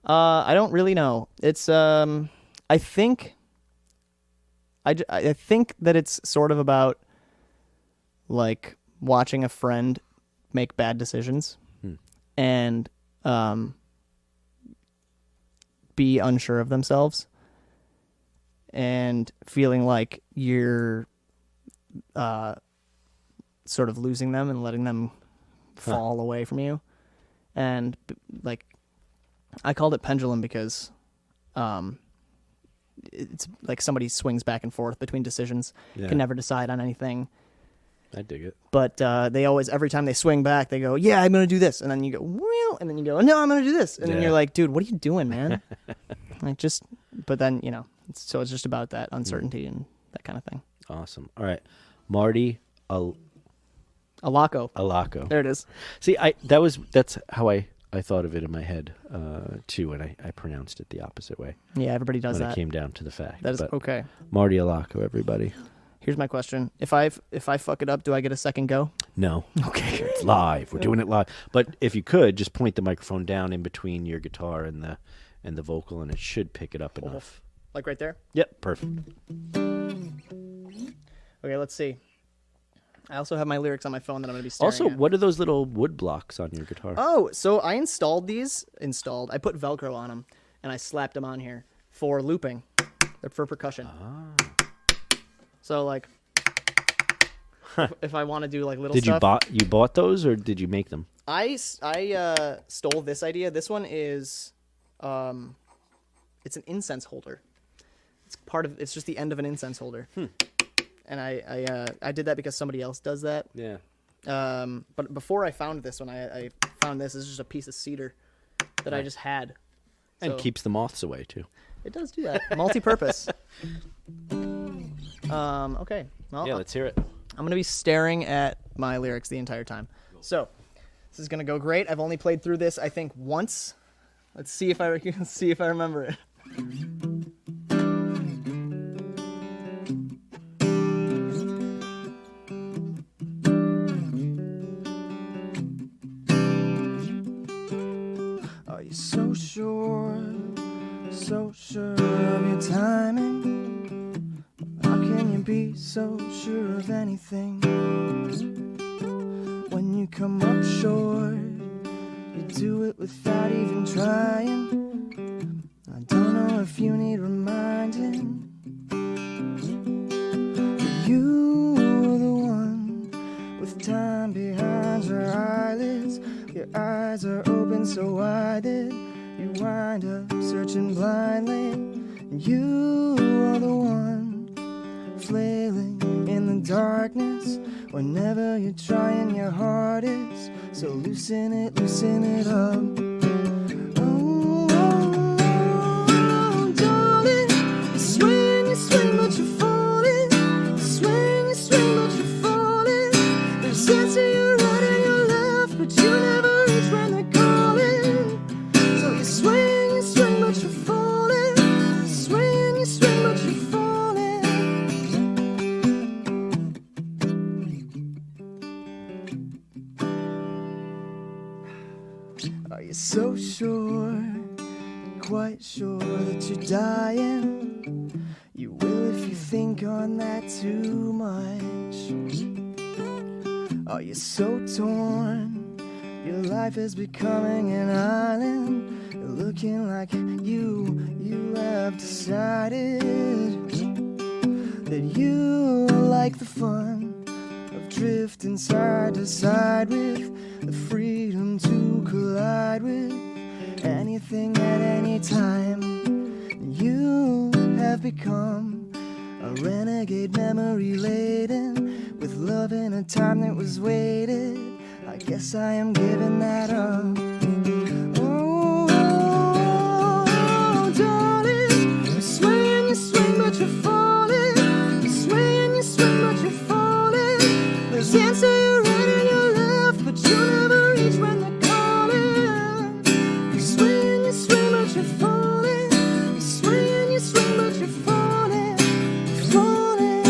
I don't really know. It's I think I think that it's sort of about like watching a friend make bad decisions and be unsure of themselves and feeling like you're sort of losing them and letting them fall away from you. And like I called it Pendulum because it's like somebody swings back and forth between decisions, Yeah. can never decide on anything. I dig it. But they always, every time they swing back, they go, yeah, I'm going to do this. And then you go, well, and then you go, no, I'm going to do this. And then Yeah. you're like, dude, what are you doing, man? Like but then, it's just about that uncertainty and that kind of thing. Awesome. All right. Marty Allocco. Allocco. There it is. See, that's how I thought of it in my head too, and I pronounced it the opposite way Yeah, everybody does when that. it came down to the fact. That is But okay. Marty Allocco, everybody. Here's my question. If I fuck it up, do I get a second go? No. Okay. It's live. We're doing it live. But if you could, just point the microphone down in between your guitar and the vocal, and it should pick it up enough. Like right there? Yep, perfect. Okay, let's see. I also have my lyrics on my phone that I'm going to be staring Also, at. what are those little wood blocks on your guitar? Oh, so I installed these. I put Velcro on them, and I slapped them on here for looping. They're for percussion. So, like, if I want to do, like, little Did stuff. you bought those, or did you make them? I stole this idea. This one is, it's an incense holder. It's just the end of an incense holder. And I did that because somebody else does that. Yeah. But before I found this one, I found this. This is just a piece of cedar that I just had. And So- keeps the moths away, too. It does do that. Multi-purpose. Okay. Well, Yeah, let's hear it. I'm going to be staring at my lyrics the entire time. So, this is going to go great. I've only played through this, I think, once. Let's see if I remember it. Are you so sure of your timing? How can you be so sure of anything? When you come up short, you do it without even trying. I don't know if you need reminding. But you were the one with time behind your eyelids. Your eyes are open so wide that you wind up searching blindly. You are the one flailing in the darkness whenever you're trying your hardest. So loosen it up. Oh, darling, you swing, but you're falling. You swing, but you're falling. There's sense to your right and your left, but you never reach when they're calling. So you swing, but you're falling. You swing, but you're falling. Are you so sure, quite sure that you're dying? You will if you think on that too much. Are you so torn, your life is becoming an island? You're looking like you have decided that you like the fun of drifting side to side with the freedom to collide with anything at any time. You have become a renegade, memory laden with love in a time that was waited. I guess I am giving that up. Oh, darling, you swing, but you're falling. You swing, but you're falling. There's answer your right and your left, but you never reach when they're calling. You swing, but you're falling. You swing, but you're falling. Falling.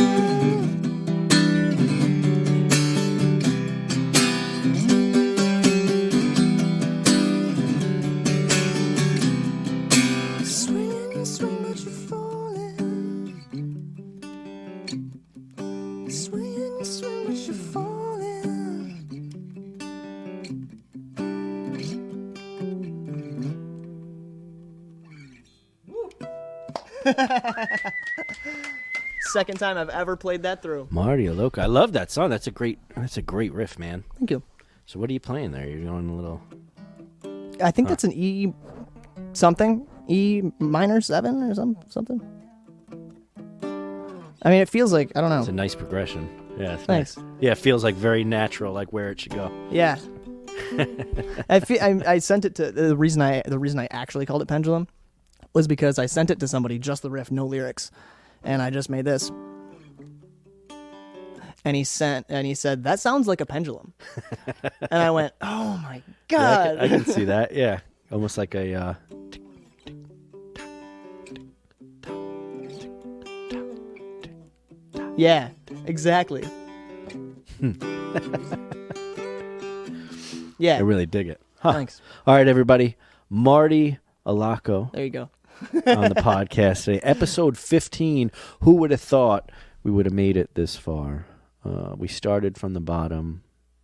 Swing, but you're falling. Swing, but you're falling. Second time I've ever played that through. Marty Allocco. I love that song. That's a great riff, man. Thank you. So what are you playing there? You're going a little... I think that's an E something. E minor 7 or something. I mean, it feels like, I don't know. It's a nice progression. Yeah, it's Thanks. nice. Yeah, it feels like very natural, like where it should go. Yeah. I sent it to the reason I actually called it Pendulum was because I sent it to somebody, just the riff, no lyrics, and I just made this. And he said, that sounds like a pendulum. And I went, oh my God. Yeah, I can see that. Yeah. Almost like a Yeah, exactly. Yeah. I really dig it. Huh. Thanks. All right, everybody. Marty Allocco There you go. on the podcast today. Episode 15. Who would have thought we would have made it this far? We started from the bottom,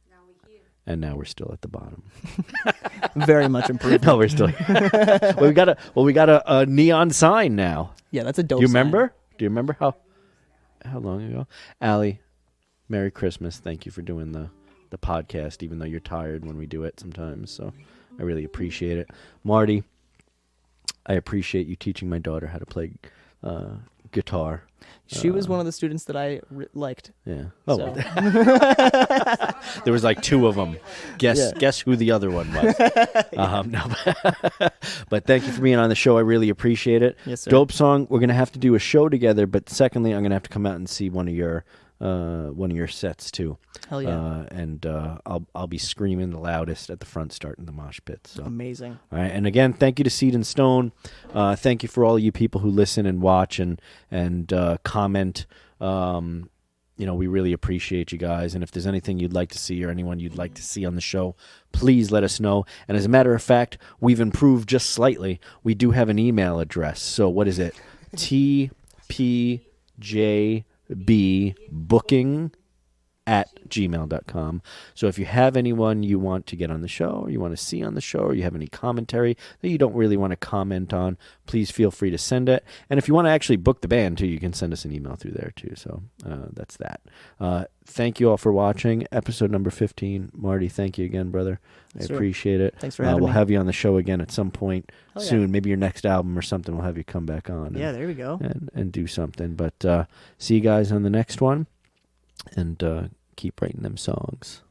Now we hear. and now we're still at the bottom. Very much improved. No, we're still here. we got a neon sign now. Yeah, that's a dope Do you sign. remember? Do you remember how long ago? Allie, Merry Christmas. Thank you for doing the podcast, even though you're tired when we do it sometimes. So I really appreciate it. Marty, I appreciate you teaching my daughter how to play guitar. She was one of the students that I liked. Yeah. Oh, Oh, there was like two of them. Guess who the other one was. No, but thank you for being on the show. I really appreciate it. Yes, sir. Dope song. We're gonna have to do a show together. But secondly, I'm gonna have to come out and see one of your sets too. Hell yeah. And I'll be screaming the loudest at the front, starting the mosh pit. So Amazing. all right, and again, thank you to Seed and Stone. Thank you for all you people who listen and watch and comment. We really appreciate you guys. And if there's anything you'd like to see or anyone you'd like to see on the show, please let us know. And as a matter of fact, we've improved just slightly. We do have an email address. So what is it? tpjbbooking@gmail.com. So if you have anyone you want to get on the show, or you want to see on the show, or you have any commentary that you don't really want to comment on, please feel free to send it. And if you want to actually book the band too, you can send us an email through there too. So that's that. Thank you all for watching episode number 15. Marty, thank you again, brother. I appreciate it. Thanks for having me. We'll have you on the show again at some point Hell yeah. soon. Maybe your next album or something. We'll have you come back on. Yeah, there we go. And do something. But see you guys on the next one. And keep writing them songs.